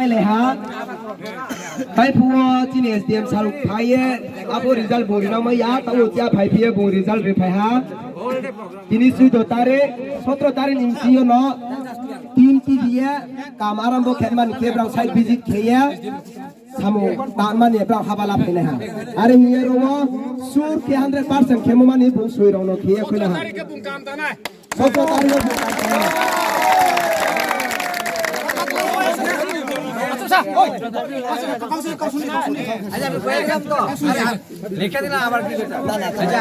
ไปเลยฮะไปพัวที่เนี่ยเตรียมสรุปไพ่อาบุริจัลบุรีน้องมายาตะอุจยาไพ่เพียบุริจัลไปไพ่ฮะทีนี้สุดตาร์17 तारीख निम्सी हो ना टीम की दिया काम आरंभ खेलमान के ब्राउन साइड विजिट किया सामो तामान ये ब्राउन हवाला फिर है अरे ये रोवा सूर के 100% खेमुमान ये बुंग सुई रोनो किया फिर है 17 तारीख को बुंग काम है লিখে দিলাম আবার কি আচ্ছা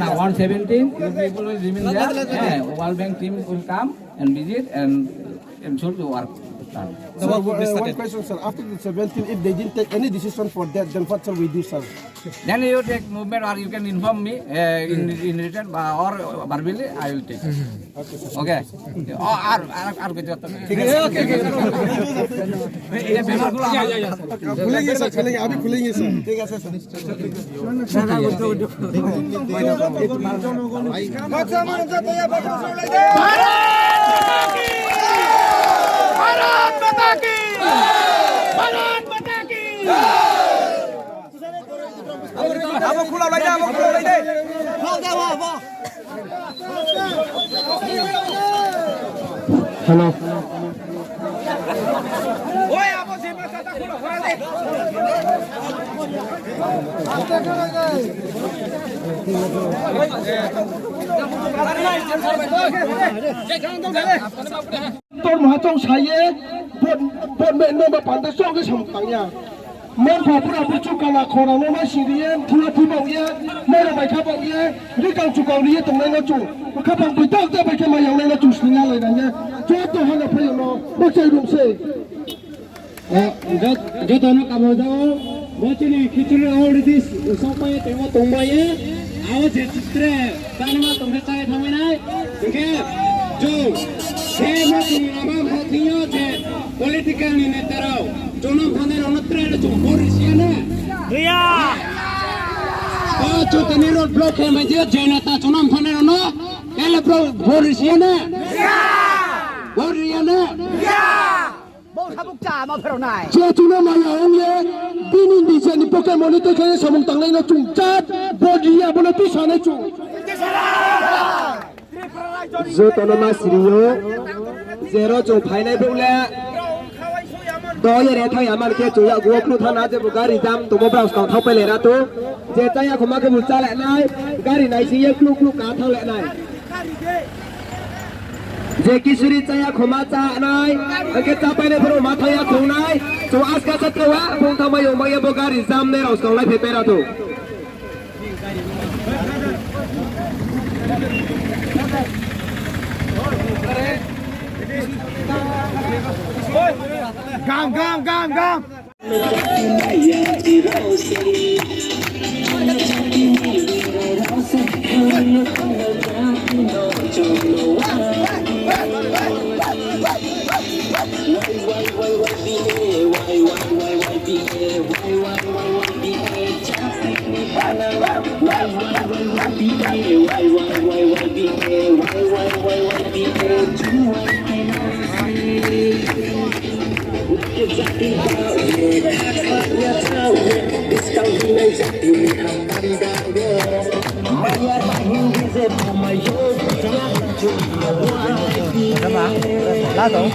now 117 people will remain there World Bank team will come and visit and ensure the work start. So, one question, sir. After the 17, if they didn't take any decision for that, then what shall we do, sir? Then you take movement or you can inform me in return or verbally I will take. Okay. আর কিছু ওকে ये paper खुलेंगे sir खुलेंगे अभी खुलेंगे sir ठीक है sir अब खुला ले जा अब खुला ले दे हेलो ओए अब से बसा खुला खुला देต้นหมาจงใช้เย่บนเมนโนมาปั่นแต่ช่วงก็ฉ่ำตังยาเมื่อพอพวกเราพูดจุกันละคนเราไม่สิ่งเรียนทุระที่บอกเย่ไม่เราไปขับบอกเย่หรือการจุกเอาเรียนตรงนั้นเราจุขับบอกไปตั้งแต่ไปแค่มาอย่างไรเราจุสิ่งนั้นเลยนะเนี่ยช่วยตัวให้เราพยายามไม่ใช่รุ่งเซ่จะตอนนั้นกับเราว่าที่นี่คิดเรื่องเอาดิสสองไปแต่ว่าตรงไปเย่เอาเจ็ดสิบเท่าตอนนั้นตรงใจทำไม่ได้โอเคจูเทมาที่อาบ้าพัทยาเจ political ni netarau jonam khaner onotre chu borisiana iya chu tenero block hai maje jenata jonam khaner ono ele borisiana iya borisiana iya bo thabuk cha ma phero nai che chuna ma yaung ye binin di se ni pokemon te khane samung tanglai no chung chat bodia bola tu sane chu zo tonoma sirio zero chu phainai bole đó giờ này thay mà kia chủ yếu của tham gia cho gari jam tụi mình bảo thaoไปเลยนะตัวเจ๊ใจอะเขามาเก็บบุญจ่าแหละนายgari nàyสิยังคลุกการเท่าแหละนายเจ๊กิสุริใจอะเขามาจ่านายเก็บจ่าไปเลยพวกมาทายของนายตัวอาสกัดสัตว์วะพวกทำไมอยู่มาเยอะgari jamเนี่ยเราส่งไล่เพย์ละตัวGam. Lá đâu?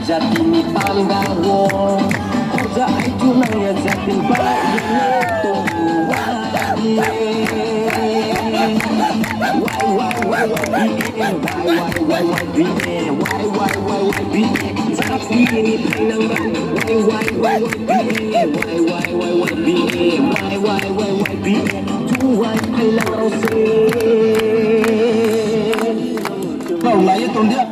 Jati ni panggawo, kerja itu nanya jati baik itu wadi. Malaya Tondia.